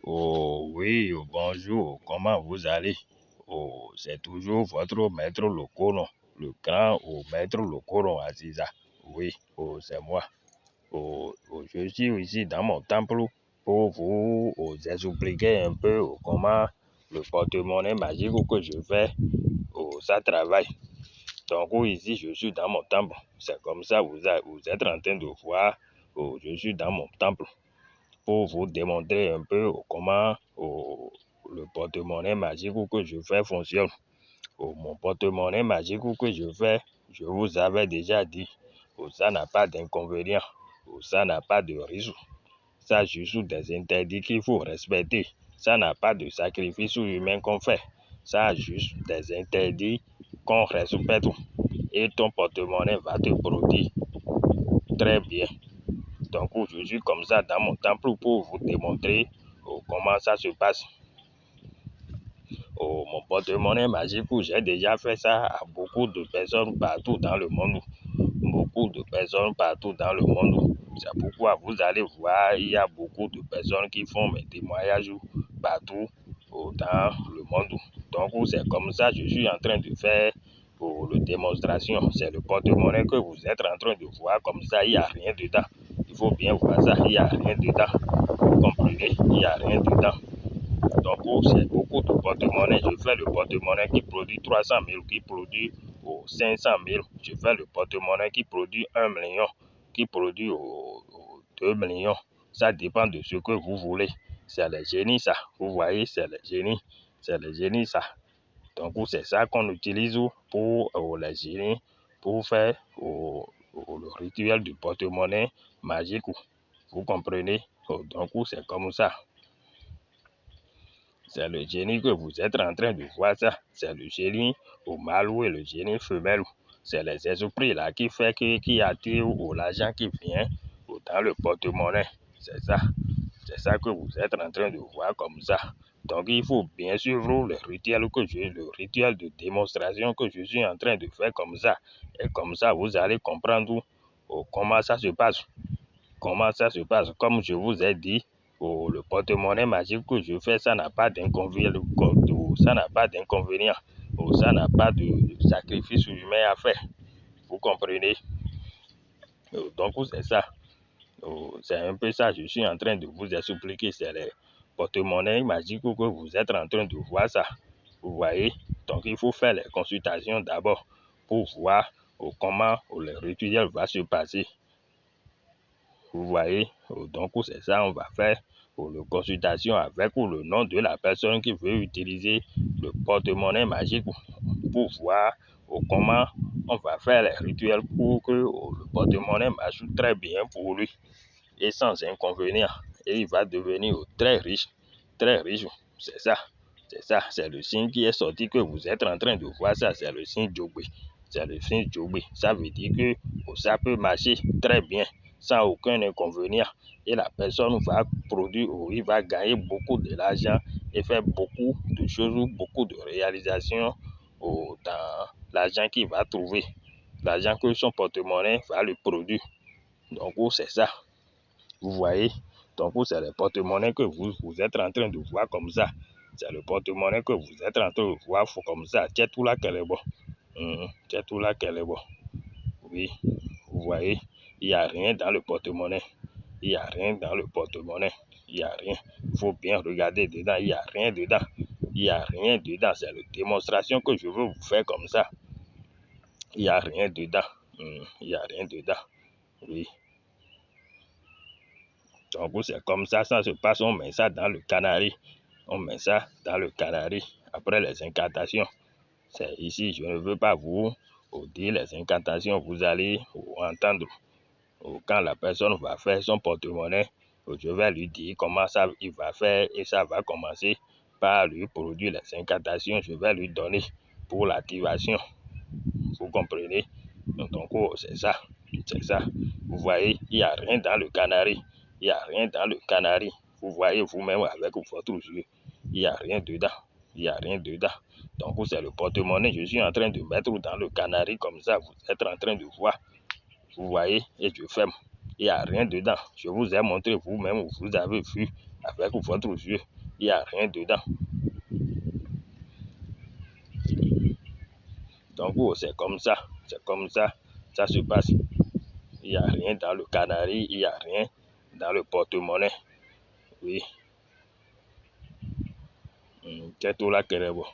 Oh oui, bonjour, comment vous allez? Oh, c'est toujours votre maître le colon, le grand maître le colon Aziza. Oui, oh, c'est moi. Je suis ici dans mon temple pour vous expliquer un peu comment le porte-monnaie magique que je fais, ça travaille. Donc ici, je suis dans mon temple. C'est comme ça, vous êtes en train de voir, je suis dans mon temple pour vous démontrer un peu comment le porte-monnaie magique que je fais fonctionne. Mon porte-monnaie magique que je fais, je vous avais déjà dit, ça n'a pas d'inconvénient, ça n'a pas de risque. Ça juste des interdits qu'il faut respecter. Ça n'a pas de sacrifice humain qu'on fait. Ça a juste des interdits qu'on respecte. Et ton porte-monnaie va te produire très bien. Donc je suis comme ça dans mon temple pour vous démontrer comment ça se passe. Mon porte-monnaie magique, j'ai déjà fait ça à beaucoup de personnes partout dans le monde. Beaucoup de personnes partout dans le monde. C'est pourquoi vous allez voir, il y a beaucoup de personnes qui font mes témoignages partout dans le monde. Donc c'est comme ça que je suis en train de faire la démonstration. C'est le porte-monnaie que vous êtes en train de voir comme ça, il n'y a rien dedans. Il faut bien voir ça, il n'y a rien dedans. Vous comprenez, il n'y a rien dedans. Donc c'est beaucoup de porte-monnaie. Je fais le porte-monnaie qui produit 300 000, qui produit 500 000. Je fais le porte-monnaie qui produit 1 million, qui produit 2 millions. Ça dépend de ce que vous voulez. C'est les génies ça. Vous voyez, c'est les génies. C'est les génies ça. Donc c'est ça qu'on utilise pour les génies, pour faire le rituel du porte-monnaie magique. Vous comprenez? Donc c'est comme ça. C'est le génie que vous êtes en train de voir ça. C'est le génie au mâle et le génie femelle. C'est les esprits là qui attirent l'argent qui vient dans le porte-monnaie. C'est ça. C'est ça que vous êtes en train de voir comme ça. Donc il faut bien suivre le rituel de démonstration que je suis en train de faire comme ça. Et comme ça, vous allez comprendre comment ça se passe. Comment ça se passe. Comme je vous ai dit, le porte-monnaie magique que je fais, ça n'a pas d'inconvénient. Ça n'a pas d'inconvénient. Ça n'a pas de sacrifice humain à faire. Vous comprenez? Donc c'est ça. C'est un peu ça, je suis en train de vous expliquer. C'est les porte-monnaie magique que vous êtes en train de voir ça. Vous voyez? Donc il faut faire les consultations d'abord pour voir comment le rituel va se passer. Vous voyez? Donc c'est ça, on va faire la consultation avec le nom de la personne qui veut utiliser le porte-monnaie magique pour voir comment on va faire les rituels pour que le porte-monnaie marche très bien pour lui et sans inconvénient. Et il va devenir très riche, très riche. C'est ça, c'est ça, c'est le signe qui est sorti que vous êtes en train de voir ça, c'est le signe Djogbe. C'est le signe Djogbe. Ça veut dire que ça peut marcher très bien, sans aucun inconvénient. Et la personne va produire, il va gagner beaucoup de l'argent et faire beaucoup de choses, beaucoup de réalisations dans l'argent qu'il va trouver, l'argent que son porte-monnaie va lui produire. Donc c'est ça. Vous voyez? Donc c'est le porte-monnaie que vous êtes en train de voir comme ça. C'est le porte-monnaie que vous êtes en train de voir comme ça. C'est tout là qu'elle est bon. C'est tout là qu'elle est bon. Oui, vous voyez, il n'y a rien dans le porte-monnaie. Il n'y a rien dans le porte-monnaie. Il n'y a rien. Il faut bien regarder dedans. Il n'y a rien dedans. Il n'y a rien dedans. C'est la démonstration que je veux vous faire comme ça. Il n'y a rien dedans. Il n'y a rien dedans. Oui. Donc c'est comme ça se passe. On met ça dans le canari. On met ça dans le canari après les incantations. C'est ici, je ne veux pas vous dire les incantations. Vous allez entendre quand la personne va faire son porte-monnaie. Je vais lui dire comment ça il va faire et ça va commencer par lui produire les incantations. Je vais lui donner pour l'activation. Vous comprenez? Donc c'est ça. C'est ça. Vous voyez, il n'y a rien dans le canari. Il n'y a rien dans le canari. Vous voyez vous-même avec votre yeux. Il n'y a rien dedans. Il n'y a rien dedans. Donc c'est le porte-monnaie. Je suis en train de mettre dans le canari comme ça. Vous êtes en train de voir. Vous voyez, et je ferme. Il n'y a rien dedans. Je vous ai montré vous-même. Vous avez vu. avec votre yeux. Il n'y a rien dedans. Donc, c'est comme ça, ça se passe. Il n'y a rien dans le canari, il n'y a rien dans le porte-monnaie. Oui. C'est tout là que est bon.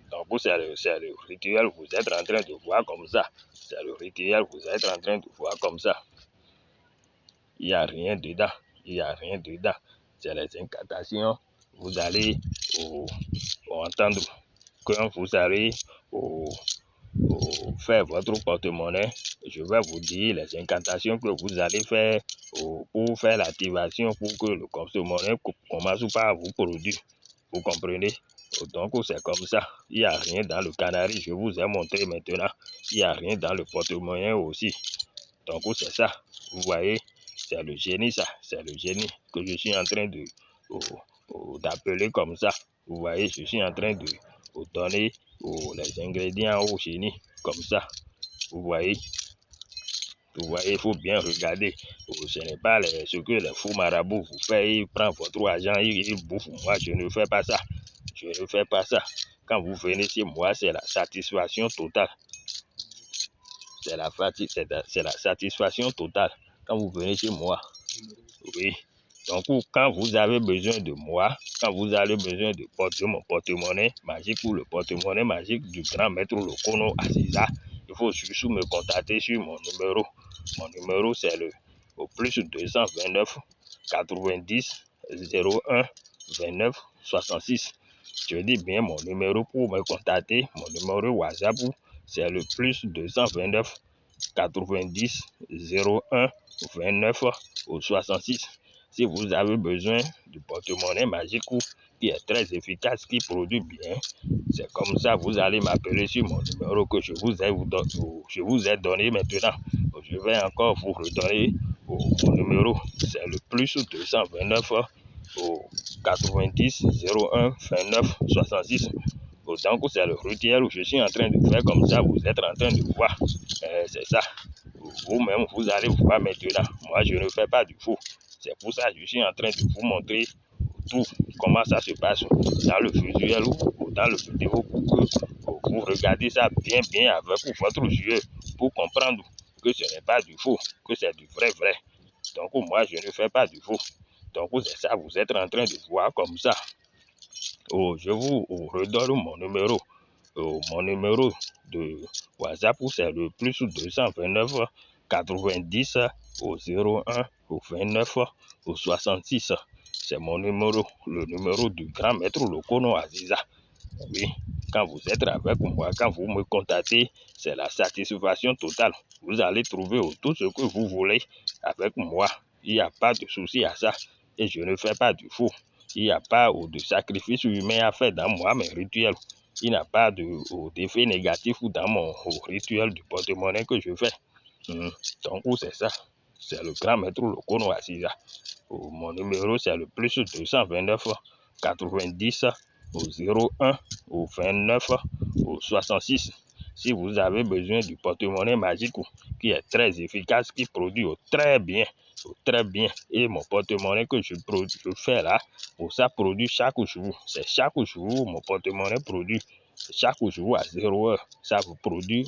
Donc, c'est le rituel, vous êtes en train de voir comme ça. C'est le rituel, vous êtes en train de voir comme ça. Il n'y a rien dedans. Il n'y a rien dedans. C'est les incantations. Vous allez entendre quand vous allez faire votre porte-monnaie. Je vais vous dire les incantations que vous allez faire pour faire l'activation pour que le porte-monnaie commence par vous produire. Vous comprenez? Donc c'est comme ça. Il n'y a rien dans le canari. Je vous ai montré maintenant. Il n'y a rien dans le porte-monnaie aussi. Donc c'est ça. Vous voyez? C'est le génie ça. C'est le génie que je suis en train de d'appeler comme ça. Vous voyez? Je suis en train de donner les ingrédients au génie comme ça. Vous voyez? Vous voyez, il faut bien regarder. Ce n'est pas ce que les fous marabouts vous font. Ils prennent votre argent, ils bouffent. Moi, je ne fais pas ça. Je ne fais pas ça. Quand vous venez chez moi, c'est la satisfaction totale. C'est la satisfaction totale. Quand vous venez chez moi. Oui. Donc, quand vous avez besoin de moi, quand vous avez besoin de mon porte-monnaie magique ou le porte-monnaie magique du grand maître Lokono Aziza, il faut juste me contacter sur mon numéro. Mon numéro, c'est le plus 229 90 01 29 66. Je dis bien mon numéro pour me contacter. Mon numéro WhatsApp, c'est le plus 229 90 01 29 66. Si vous avez besoin du porte-monnaie magique qui est très efficace, qui produit bien, c'est comme ça, vous allez m'appeler sur mon numéro que je vous ai donné maintenant. Je vais encore vous redonner mon numéro, c'est le plus 229 90 01 29 66. Donc c'est le rituel où je suis en train de faire comme ça, vous êtes en train de voir. C'est ça. Vous-même, vous allez voir maintenant. Moi, je ne fais pas du faux. C'est pour ça que je suis en train de vous montrer tout, comment ça se passe dans le visuel ou dans le vidéo pour que vous regardez ça bien avec votre yeux pour comprendre que ce n'est pas du faux, que c'est du vrai. Donc, moi, je ne fais pas du faux. Donc, c'est ça, vous êtes en train de voir comme ça. Je vous redonne mon numéro. Mon numéro de WhatsApp, c'est le plus 229 90 01 29 66. C'est mon numéro, le numéro du grand maître Lokono Aziza. Oui, quand vous êtes avec moi, quand vous me contactez, c'est la satisfaction totale. Vous allez trouver tout ce que vous voulez avec moi. Il n'y a pas de souci à ça. Et je ne fais pas du faux. Il n'y a pas de sacrifice humain à faire dans moi, mes rituels. Il n'y a pas d'effet négatif dans mon rituel du porte-monnaie que je fais. Donc, c'est ça. C'est le grand maître Lokono Aziza. Mon numéro, c'est le plus 229 90 01 29 66. Si vous avez besoin du porte-monnaie magique qui est très efficace, qui produit très bien, et mon porte-monnaie que je fais là, ça produit chaque jour. C'est chaque jour, mon porte-monnaie produit chaque jour à 0 heure. Ça vous produit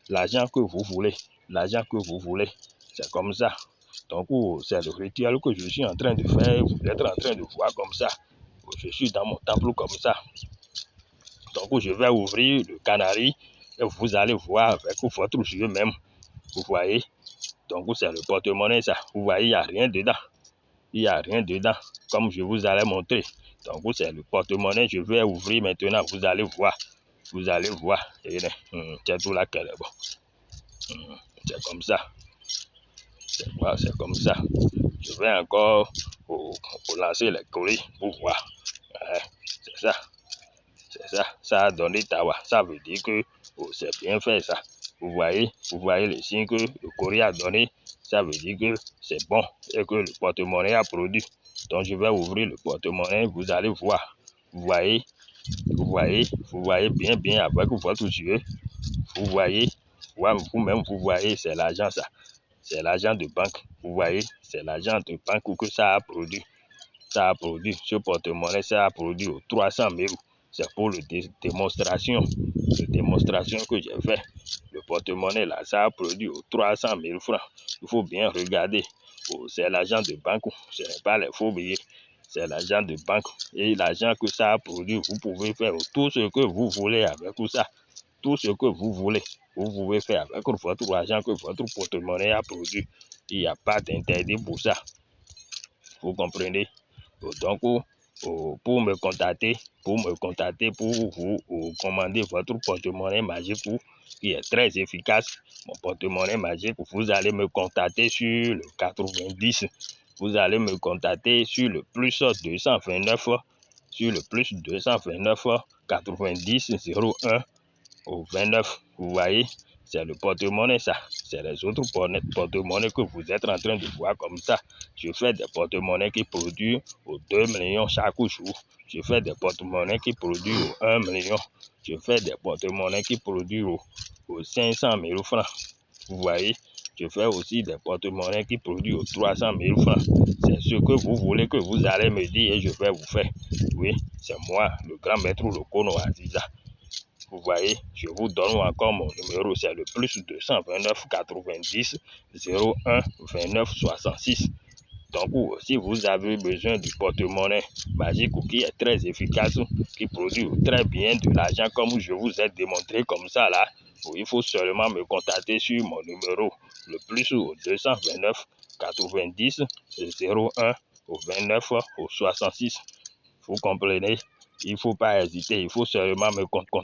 l'argent que vous voulez. L'argent que vous voulez. C'est comme ça. Donc, c'est le rituel que je suis en train de faire. Vous êtes en train de voir comme ça. Je suis dans mon tableau comme ça. Donc, je vais ouvrir le canari et vous allez voir avec votre yeux même. Vous voyez? Donc, c'est le porte-monnaie ça. Vous voyez, il n'y a rien dedans. Il n'y a rien dedans, comme je vous allais montrer. Donc, c'est le porte-monnaie. Je vais ouvrir maintenant. Vous allez voir. Vous allez voir. C'est tout là qu'elle est bon. C'est comme ça. C'est comme ça. Je vais encore lancer les colis pour voir. C'est ça. C'est ça. Ça a donné tawa. Ça veut dire que c'est bien fait ça. Vous voyez le signe que le colis a donné. Ça veut dire que c'est bon et que le porte-monnaie a produit. Donc je vais ouvrir le porte-monnaie. Vous allez voir. Vous voyez bien avec votre yeux. Vous voyez. vous-même, vous voyez, c'est l'argent ça. C'est l'argent de banque. Vous voyez, c'est l'argent de banque que ça a produit. Ça a produit, ce porte-monnaie, ça a produit 300 000. C'est pour la démonstration que j'ai fait. Le porte-monnaie là, ça a produit 300 000 francs. Il faut bien regarder. C'est l'argent de banque, ce n'est pas les faux billets. C'est l'argent de banque. Et l'argent que ça a produit, vous pouvez faire tout ce que vous voulez avec tout ça. Tout ce que vous voulez, vous pouvez faire avec votre argent que votre porte-monnaie a produit. Il n'y a pas d'interdit pour ça. Vous comprenez? Donc, pour me contacter, pour vous commander votre porte-monnaie magique qui est très efficace, mon porte-monnaie magique, vous allez me contacter sur le 90. Vous allez me contacter sur le plus 229, sur le plus 229 90 01 au 29. Vous voyez, c'est le porte-monnaie ça. C'est les autres porte-monnaies que vous êtes en train de voir comme ça. Je fais des porte-monnaies qui produisent aux 2 millions chaque jour. Je fais des porte-monnaies qui produisent aux 1 million. Je fais des porte-monnaies qui produisent aux 500 000 francs. Vous voyez, je fais aussi des porte-monnaies qui produisent aux 300 000 francs. C'est ce que vous voulez que vous allez me dire et je vais vous faire. Oui, c'est moi, le grand maître Lokono Aziza. Vous voyez, je vous donne encore mon numéro, c'est le plus 229 90 01 29 66. Donc, si vous avez besoin du porte-monnaie magique qui est très efficace, qui produit très bien de l'argent comme je vous ai démontré comme ça là, il faut seulement me contacter sur mon numéro, le plus 229 90 01 29 66. Vous comprenez? Il ne faut pas hésiter, il faut seulement me contacter.